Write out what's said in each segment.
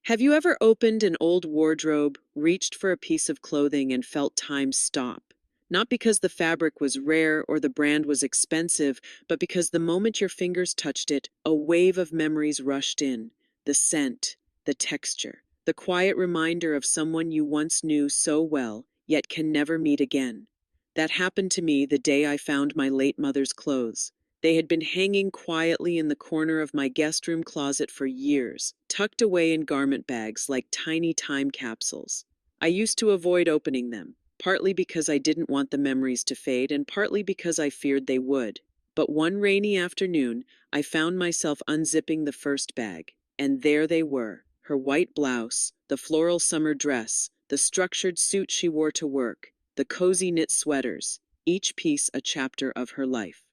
Have you ever opened an old wardrobe, reached for a piece of clothing, and felt time stop? Not because the fabric was rare or the brand was expensive, but because the moment your fingers touched it, a wave of memories rushed in. The scent, the texture, the quiet reminder of someone you once knew so well, yet can never meet again. That happened to me the day I found my late mother's clothes. They had been hanging quietly in the corner of my guest room closet for years, tucked away in garment bags like tiny time capsules. I used to avoid opening them, partly because I didn't want the memories to fade and partly because I feared they would. But one rainy afternoon, I found myself unzipping the first bag, and there they were, her white blouse, the floral summer dress, the structured suit she wore to work, the cozy knit sweaters, each piece a chapter of her life.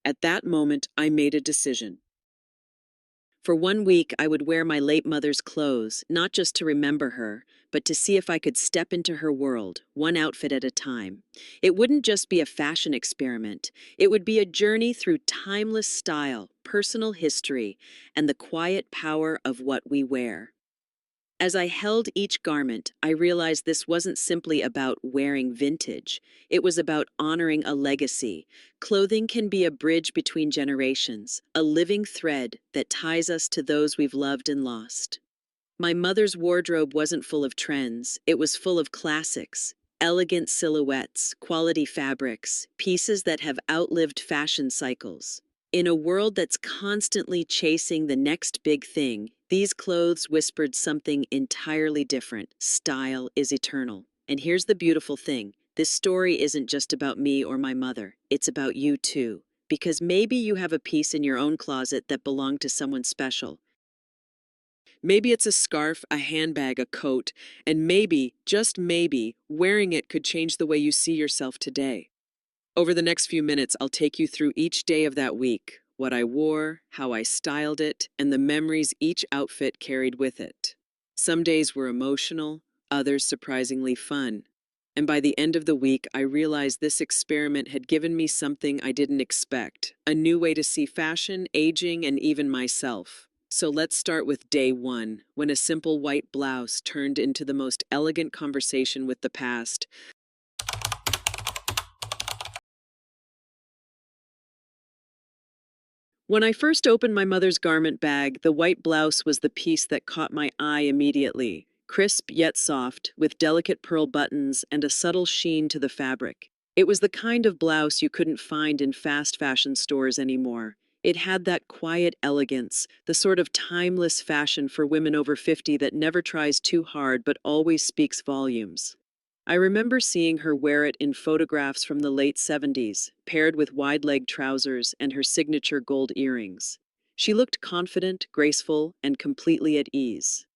At that moment, I made a decision. For 1 week, I would wear my late mother's clothes, not just to remember her, but to see if I could step into her world, one outfit at a time. It wouldn't just be a fashion experiment, it would be a journey through timeless style, personal history, and the quiet power of what we wear. As I held each garment, I realized this wasn't simply about wearing vintage. It was about honoring a legacy. Clothing can be a bridge between generations, a living thread that ties us to those we've loved and lost. My mother's wardrobe wasn't full of trends, it was full of classics. Elegant silhouettes, quality fabrics, pieces that have outlived fashion cycles. In a world that's constantly chasing the next big thing, these clothes whispered something entirely different. Style is eternal. And here's the beautiful thing. This story isn't just about me or my mother. It's about you too. Because maybe you have a piece in your own closet that belonged to someone special. Maybe it's a scarf, a handbag, a coat, and maybe, just maybe, wearing it could change the way you see yourself today. Over the next few minutes, I'll take you through each day of that week, what I wore, how I styled it, and the memories each outfit carried with it. Some days were emotional, others surprisingly fun. And by the end of the week, I realized this experiment had given me something I didn't expect, a new way to see fashion, aging, and even myself. So let's start with day one, when a simple white blouse turned into the most elegant conversation with the past. When I first opened my mother's garment bag, the white blouse was the piece that caught my eye immediately. Crisp yet soft, with delicate pearl buttons and a subtle sheen to the fabric. It was the kind of blouse you couldn't find in fast fashion stores anymore. It had that quiet elegance, the sort of timeless fashion for women over 50 that never tries too hard but always speaks volumes. I remember seeing her wear it in photographs from the late 70s, paired with wide-leg trousers and her signature gold earrings. She looked confident, graceful, and completely at ease.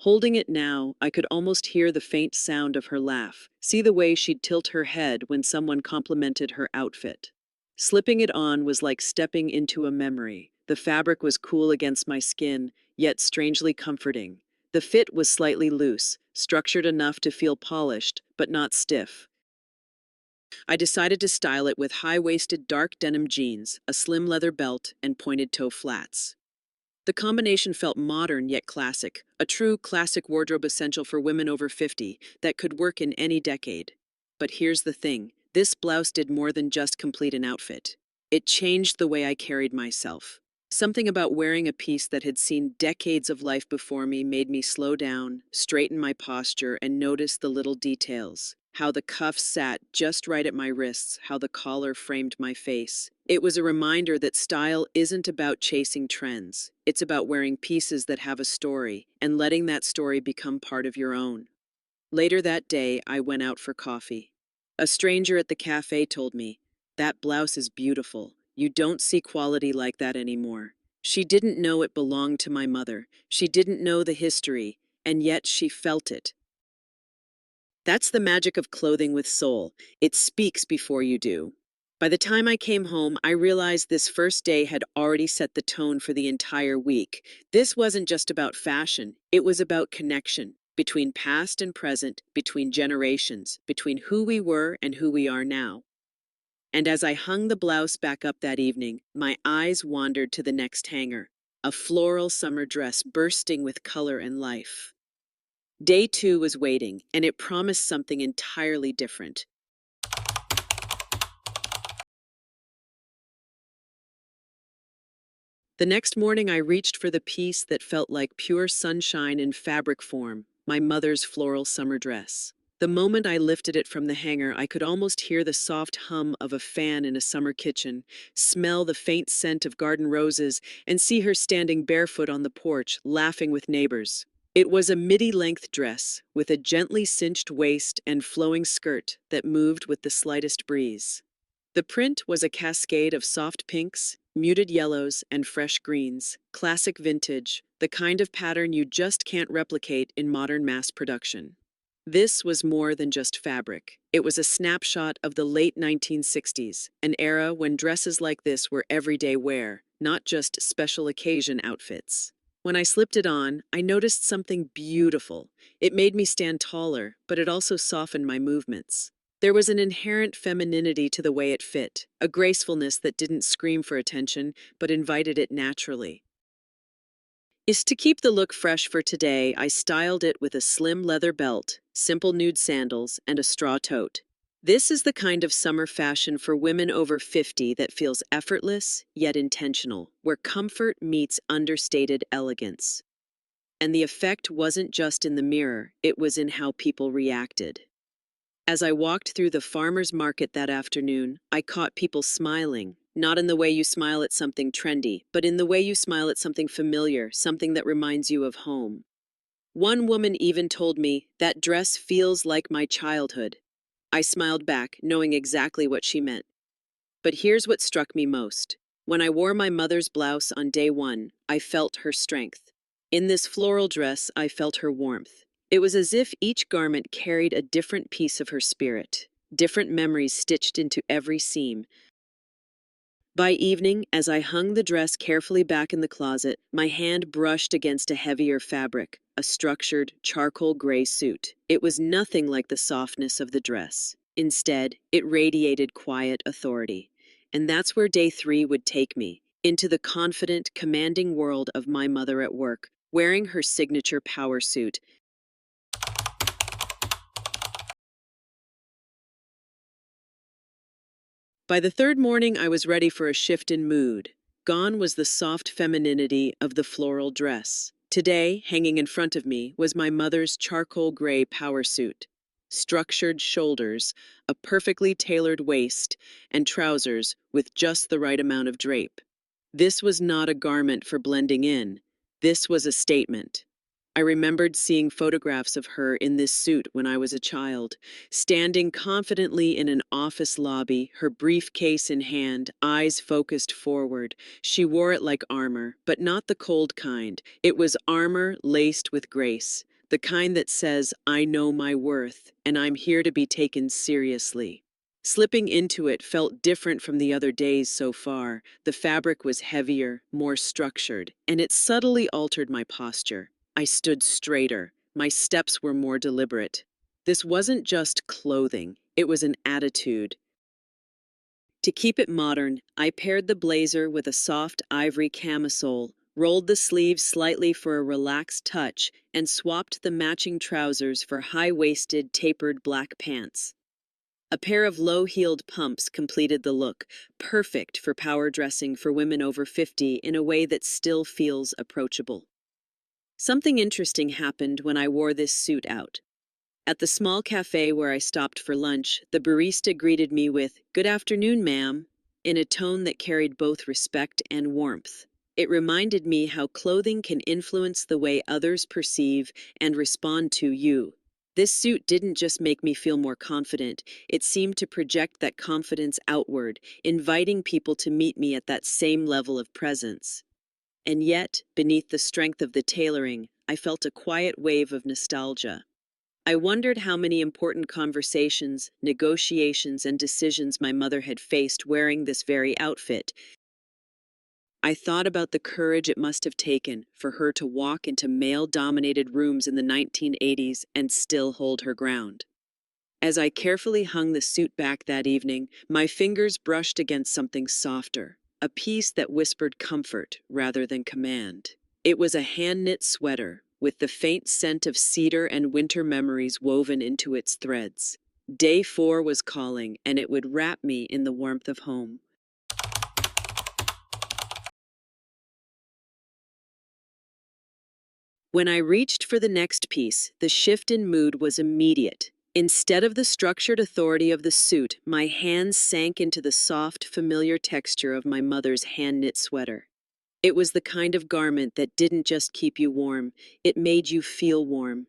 Holding it now, I could almost hear the faint sound of her laugh, see the way she'd tilt her head when someone complimented her outfit. Slipping it on was like stepping into a memory. The fabric was cool against my skin, yet strangely comforting. The fit was slightly loose, structured enough to feel polished, but not stiff. I decided to style it with high-waisted dark denim jeans, a slim leather belt, and pointed toe flats. The combination felt modern yet classic, a true classic wardrobe essential for women over 50 that could work in any decade. But here's the thing, this blouse did more than just complete an outfit. It changed the way I carried myself. Something about wearing a piece that had seen decades of life before me made me slow down, straighten my posture, and notice the little details. How the cuffs sat just right at my wrists, how the collar framed my face. It was a reminder that style isn't about chasing trends. It's about wearing pieces that have a story and letting that story become part of your own. Later that day, I went out for coffee. A stranger at the cafe told me, "That blouse is beautiful. You don't see quality like that anymore." She didn't know it belonged to my mother. She didn't know the history, and yet she felt it. That's the magic of clothing with soul. It speaks before you do. By the time I came home, I realized this first day had already set the tone for the entire week. This wasn't just about fashion, it was about connection between past and present, between generations, between who we were and who we are now. And as I hung the blouse back up that evening, my eyes wandered to the next hanger. a floral summer dress bursting with color and life. Day two was waiting, and it promised something entirely different. The next morning, I reached for the piece that felt like pure sunshine in fabric form, my mother's floral summer dress. The moment I lifted it from the hanger, I could almost hear the soft hum of a fan in a summer kitchen, smell the faint scent of garden roses, and see her standing barefoot on the porch, laughing with neighbors. It was a midi-length dress, with a gently cinched waist and flowing skirt that moved with the slightest breeze. The print was a cascade of soft pinks, muted yellows, and fresh greens, classic vintage, the kind of pattern you just can't replicate in modern mass production. This was more than just fabric. It was a snapshot of the late 1960s, an era when dresses like this were everyday wear, not just special occasion outfits. When I slipped it on, I noticed something beautiful. It made me stand taller, but it also softened my movements. There was an inherent femininity to the way it fit, a gracefulness that didn't scream for attention, but invited it naturally. Is to keep the look fresh for today, I styled it with a slim leather belt, simple nude sandals, and a straw tote. This is the kind of summer fashion for women over 50 that feels effortless, yet intentional, where comfort meets understated elegance. And the effect wasn't just in the mirror, it was in how people reacted. As I walked through the farmer's market that afternoon, I caught people smiling, not in the way you smile at something trendy, but in the way you smile at something familiar, something that reminds you of home. One woman even told me, "That dress feels like my childhood." I smiled back, knowing exactly what she meant. But here's what struck me most. When I wore my mother's blouse on day one, I felt her strength. In this floral dress, I felt her warmth. It was as if each garment carried a different piece of her spirit, different memories stitched into every seam. By evening, as I hung the dress carefully back in the closet, my hand brushed against a heavier fabric, a structured, charcoal gray suit. It was nothing like the softness of the dress. Instead, it radiated quiet authority. And that's where day three would take me, into the confident, commanding world of my mother at work, wearing her signature power suit. By the third morning, I was ready for a shift in mood. Gone was the soft femininity of the floral dress. Today, hanging in front of me, was my mother's charcoal gray power suit. Structured shoulders, a perfectly tailored waist, and trousers with just the right amount of drape. This was not a garment for blending in. This was a statement. I remembered seeing photographs of her in this suit when I was a child, standing confidently in an office lobby, her briefcase in hand, eyes focused forward. She wore it like armor, but not the cold kind. It was armor laced with grace, the kind that says, "I know my worth, and I'm here to be taken seriously." Slipping into it felt different from the other days so far. The fabric was heavier, more structured, and it subtly altered my posture. I stood straighter. My steps were more deliberate. This wasn't just clothing, it was an attitude. To keep it modern, I paired the blazer with a soft ivory camisole, rolled the sleeves slightly for a relaxed touch, and swapped the matching trousers for high-waisted, tapered black pants. A pair of low-heeled pumps completed the look, perfect for power dressing for women over 50 in a way that still feels approachable. Something interesting happened when I wore this suit out. At the small cafe where I stopped for lunch, the barista greeted me with, "Good afternoon, ma'am," in a tone that carried both respect and warmth. It reminded me how clothing can influence the way others perceive and respond to you. This suit didn't just make me feel more confident, it seemed to project that confidence outward, inviting people to meet me at that same level of presence. And yet, beneath the strength of the tailoring, I felt a quiet wave of nostalgia. I wondered how many important conversations, negotiations, and decisions my mother had faced wearing this very outfit. I thought about the courage it must have taken for her to walk into male-dominated rooms in the 1980s and still hold her ground. As I carefully hung the suit back that evening, my fingers brushed against something softer. a piece that whispered comfort rather than command. It was a hand-knit sweater, with the faint scent of cedar and winter memories woven into its threads. Day 4 was calling, and it would wrap me in the warmth of home. When I reached for the next piece, the shift in mood was immediate. Instead of the structured authority of the suit, my hands sank into the soft, familiar texture of my mother's hand-knit sweater. It was the kind of garment that didn't just keep you warm, it made you feel warm.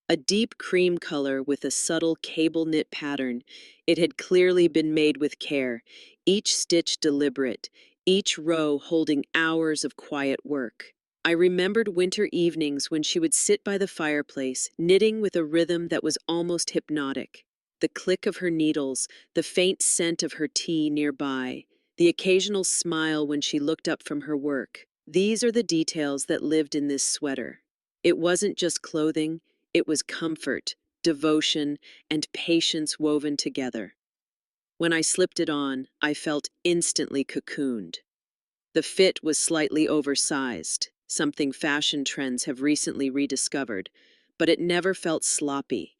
A deep cream color with a subtle cable knit pattern, it had clearly been made with care, each stitch deliberate, each row holding hours of quiet work. I remembered winter evenings when she would sit by the fireplace, knitting with a rhythm that was almost hypnotic. The click of her needles, the faint scent of her tea nearby, the occasional smile when she looked up from her work. These are the details that lived in this sweater. It wasn't just clothing, it was comfort, devotion, and patience woven together. When I slipped it on, I felt instantly cocooned. The fit was slightly oversized, something fashion trends have recently rediscovered, but it never felt sloppy.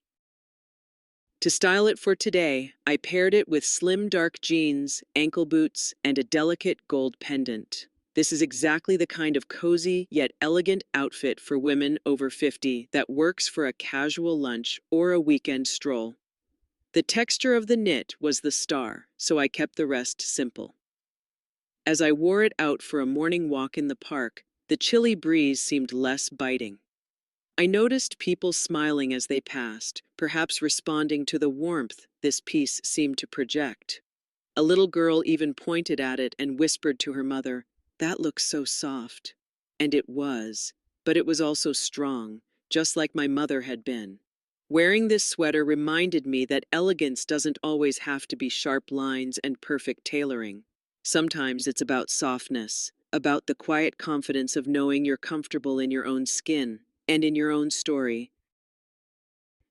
To style it for today, I paired it with slim dark jeans, ankle boots, and a delicate gold pendant. This is exactly the kind of cozy yet elegant outfit for women over 50 that works for a casual lunch or a weekend stroll. The texture of the knit was the star, so I kept the rest simple. As I wore it out for a morning walk in the park, the chilly breeze seemed less biting. I noticed people smiling as they passed, perhaps responding to the warmth this piece seemed to project. A little girl even pointed at it and whispered to her mother, "That looks so soft." And it was, but it was also strong, just like my mother had been. Wearing this sweater reminded me that elegance doesn't always have to be sharp lines and perfect tailoring. Sometimes it's about softness, about the quiet confidence of knowing you're comfortable in your own skin and in your own story.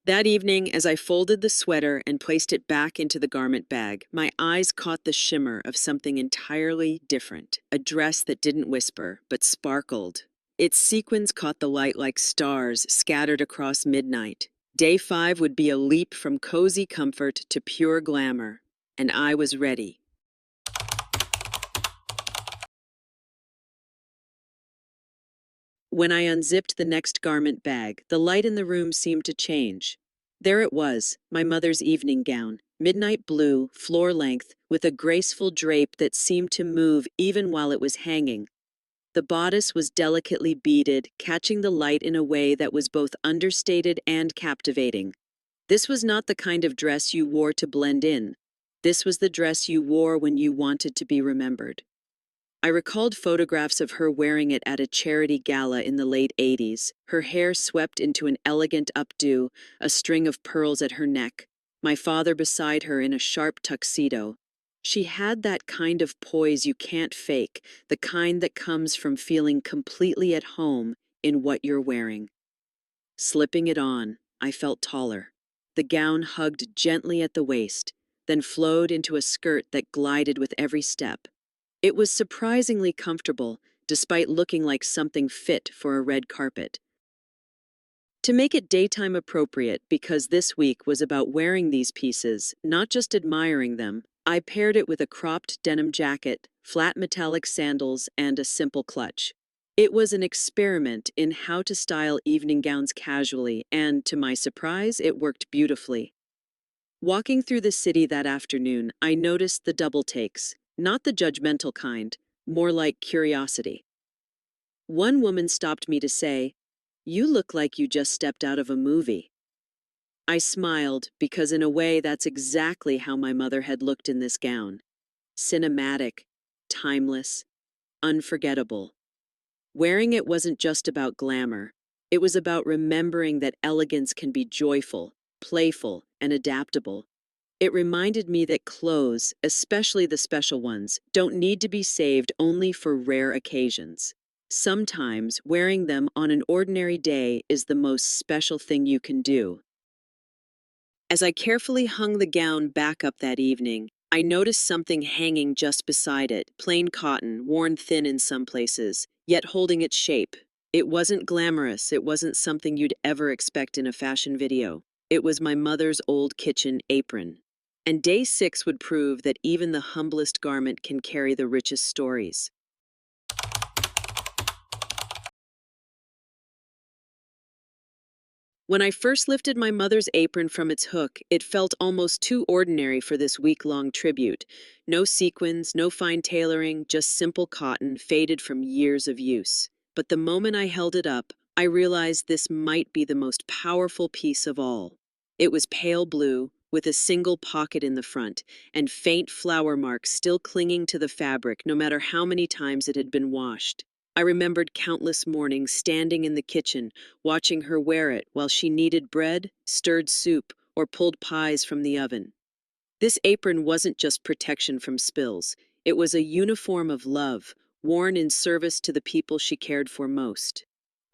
That evening, as I folded the sweater and placed it back into the garment bag, my eyes caught the shimmer of something entirely different, a dress that didn't whisper, but sparkled. Its sequins caught the light like stars scattered across midnight. Day 5 would be a leap from cozy comfort to pure glamour, and I was ready. When I unzipped the next garment bag, the light in the room seemed to change. There it was, my mother's evening gown, midnight blue, floor length, with a graceful drape that seemed to move even while it was hanging. The bodice was delicately beaded, catching the light in a way that was both understated and captivating. This was not the kind of dress you wore to blend in. This was the dress you wore when you wanted to be remembered. I recalled photographs of her wearing it at a charity gala in the late 80s, her hair swept into an elegant updo, a string of pearls at her neck, my father beside her in a sharp tuxedo. She had that kind of poise you can't fake, the kind that comes from feeling completely at home in what you're wearing. Slipping it on, I felt taller. The gown hugged gently at the waist, then flowed into a skirt that glided with every step. It was surprisingly comfortable, despite looking like something fit for a red carpet. To make it daytime appropriate, because this week was about wearing these pieces, not just admiring them, I paired it with a cropped denim jacket, flat metallic sandals, and a simple clutch. It was an experiment in how to style evening gowns casually, and to my surprise, it worked beautifully. Walking through the city that afternoon, I noticed the double takes, not the judgmental kind, more like curiosity. One woman stopped me to say, "You look like you just stepped out of a movie." I smiled because in a way that's exactly how my mother had looked in this gown. Cinematic, timeless, unforgettable. Wearing it wasn't just about glamour. It was about remembering that elegance can be joyful, playful, and adaptable. It reminded me that clothes, especially the special ones, don't need to be saved only for rare occasions. Sometimes wearing them on an ordinary day is the most special thing you can do. As I carefully hung the gown back up that evening, I noticed something hanging just beside it, plain cotton, worn thin in some places, yet holding its shape. It wasn't glamorous, it wasn't something you'd ever expect in a fashion video. It was my mother's old kitchen apron. And day 6 would prove that even the humblest garment can carry the richest stories. When I first lifted my mother's apron from its hook, it felt almost too ordinary for this week-long tribute. No sequins, no fine tailoring, just simple cotton faded from years of use. But the moment I held it up, I realized this might be the most powerful piece of all. It was pale blue, with a single pocket in the front, and faint flour marks still clinging to the fabric no matter how many times it had been washed. I remembered countless mornings standing in the kitchen, watching her wear it while she kneaded bread, stirred soup, or pulled pies from the oven. This apron wasn't just protection from spills, it was a uniform of love, worn in service to the people she cared for most.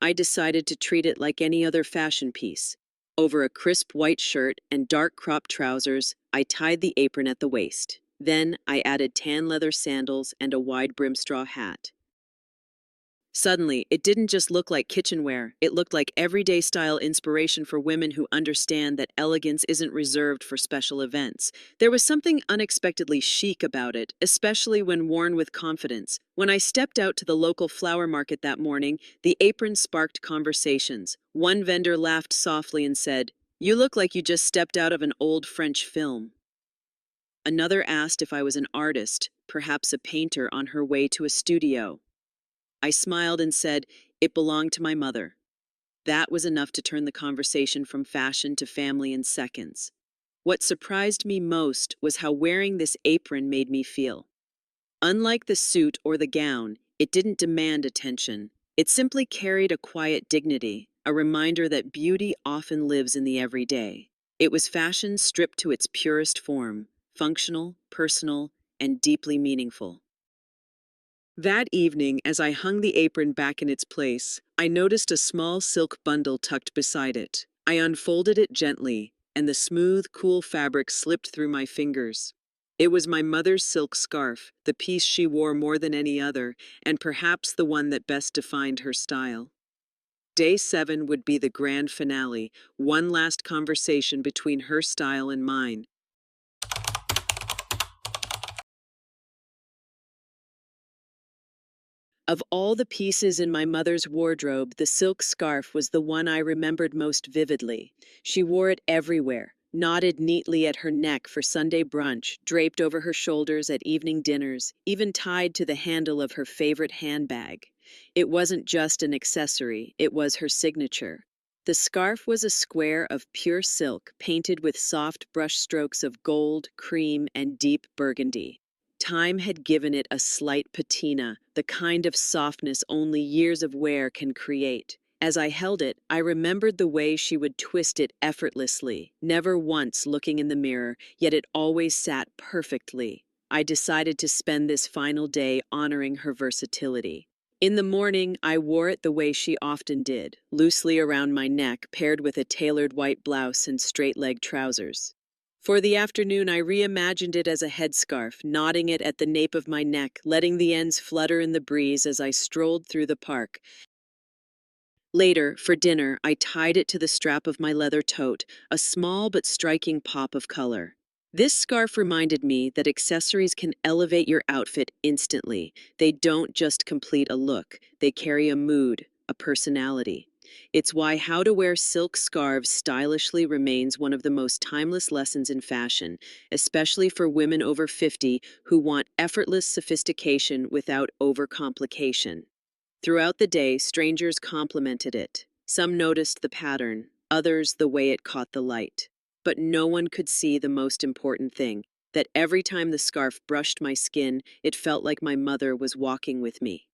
I decided to treat it like any other fashion piece. Over a crisp white shirt and dark cropped trousers, I tied the apron at the waist. Then I added tan leather sandals and a wide brim straw hat. Suddenly, it didn't just look like kitchenware, it looked like everyday style inspiration for women who understand that elegance isn't reserved for special events. There was something unexpectedly chic about it, especially when worn with confidence. When I stepped out to the local flower market that morning, the apron sparked conversations. One vendor laughed softly and said, "You look like you just stepped out of an old French film." Another asked if I was an artist, perhaps a painter on her way to a studio. I smiled and said it belonged to my mother. That was enough to turn the conversation from fashion to family in seconds. What surprised me most was how wearing this apron made me feel. Unlike the suit or the gown, it didn't demand attention. It simply carried a quiet dignity, a reminder that beauty often lives in the everyday. It was fashion stripped to its purest form, functional, personal, and deeply meaningful. That evening, as I hung the apron back in its place, I noticed a small silk bundle tucked beside it. I unfolded it gently, and the smooth, cool fabric slipped through my fingers. It was my mother's silk scarf, the piece she wore more than any other, and perhaps the one that best defined her style. Day 7 would be the grand finale, one last conversation between her style and mine. Of all the pieces in my mother's wardrobe, the silk scarf was the one I remembered most vividly. She wore it everywhere, knotted neatly at her neck for Sunday brunch, draped over her shoulders at evening dinners, even tied to the handle of her favorite handbag. It wasn't just an accessory, it was her signature. The scarf was a square of pure silk, painted with soft brush strokes of gold, cream, and deep burgundy. Time had given it a slight patina, the kind of softness only years of wear can create. As I held it, I remembered the way she would twist it effortlessly, never once looking in the mirror, yet it always sat perfectly. I decided to spend this final day honoring her versatility. In the morning, I wore it the way she often did, loosely around my neck, paired with a tailored white blouse and straight-leg trousers. For the afternoon, I reimagined it as a headscarf, knotting it at the nape of my neck, letting the ends flutter in the breeze as I strolled through the park. Later, for dinner, I tied it to the strap of my leather tote, a small but striking pop of color. This scarf reminded me that accessories can elevate your outfit instantly. They don't just complete a look, they carry a mood, a personality. It's why how to wear silk scarves stylishly remains one of the most timeless lessons in fashion, especially for women over 50 who want effortless sophistication without overcomplication. Throughout the day, strangers complimented it. Some noticed the pattern, others the way it caught the light. But no one could see the most important thing, that every time the scarf brushed my skin, it felt like my mother was walking with me.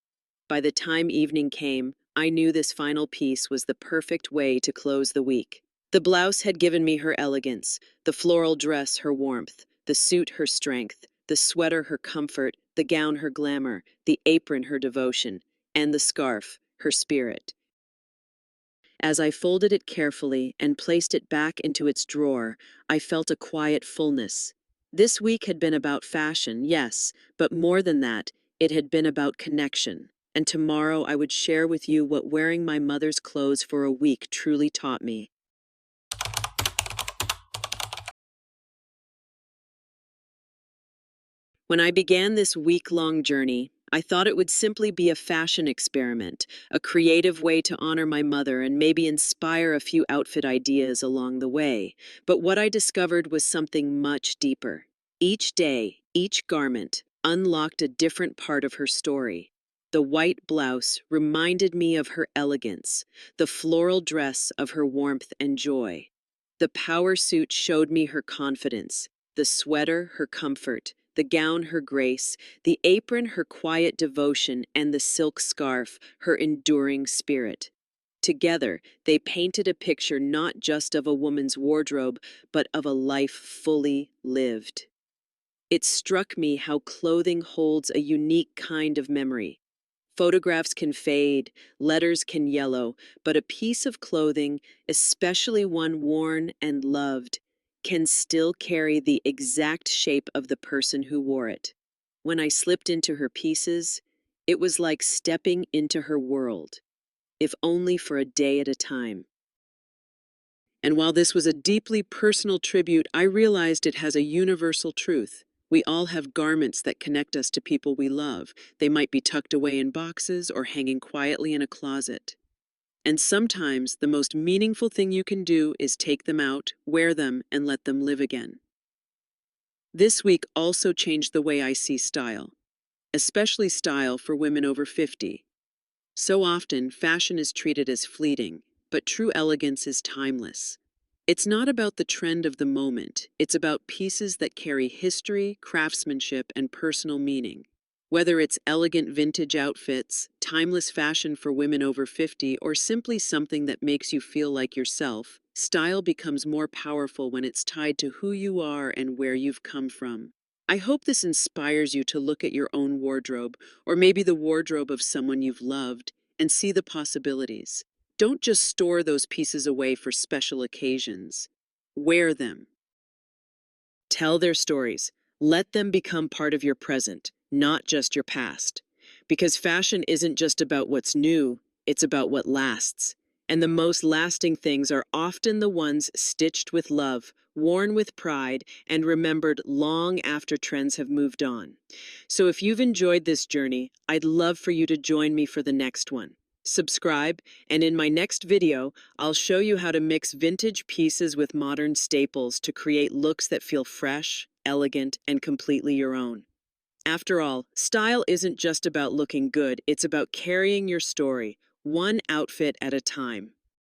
By the time evening came, I knew this final piece was the perfect way to close the week. The blouse had given me her elegance, the floral dress her warmth, the suit her strength, the sweater her comfort, the gown her glamour, the apron her devotion, and the scarf her spirit. As I folded it carefully and placed it back into its drawer, I felt a quiet fullness. This week had been about fashion, yes, but more than that, it had been about connection. And tomorrow I would share with you what wearing my mother's clothes for a week truly taught me. When I began this week-long journey, I thought it would simply be a fashion experiment, a creative way to honor my mother and maybe inspire a few outfit ideas along the way. But what I discovered was something much deeper. Each day, each garment unlocked a different part of her story. The white blouse reminded me of her elegance, the floral dress of her warmth and joy. The power suit showed me her confidence, the sweater her comfort, the gown her grace, the apron her quiet devotion, and the silk scarf her enduring spirit. Together, they painted a picture not just of a woman's wardrobe, but of a life fully lived. It struck me how clothing holds a unique kind of memory. Photographs can fade, letters can yellow, but a piece of clothing, especially one worn and loved, can still carry the exact shape of the person who wore it. When I slipped into her pieces, it was like stepping into her world, if only for a day at a time. And while this was a deeply personal tribute, I realized it has a universal truth. We all have garments that connect us to people we love. They might be tucked away in boxes or hanging quietly in a closet. And sometimes the most meaningful thing you can do is take them out, wear them, and let them live again. This week also changed the way I see style, especially style for women over 50. So often, fashion is treated as fleeting, but true elegance is timeless. It's not about the trend of the moment, it's about pieces that carry history, craftsmanship, and personal meaning. Whether it's elegant vintage outfits, timeless fashion for women over 50, or simply something that makes you feel like yourself, style becomes more powerful when it's tied to who you are and where you've come from. I hope this inspires you to look at your own wardrobe, or maybe the wardrobe of someone you've loved, and see the possibilities. Don't just store those pieces away for special occasions. Wear them. Tell their stories. Let them become part of your present, not just your past. Because fashion isn't just about what's new, it's about what lasts. And the most lasting things are often the ones stitched with love, worn with pride, and remembered long after trends have moved on. So if you've enjoyed this journey, I'd love for you to join me for the next one. Subscribe, and in my next video, I'll show you how to mix vintage pieces with modern staples to create looks that feel fresh, elegant, and completely your own. After all, style isn't just about looking good, it's about carrying your story, one outfit at a time.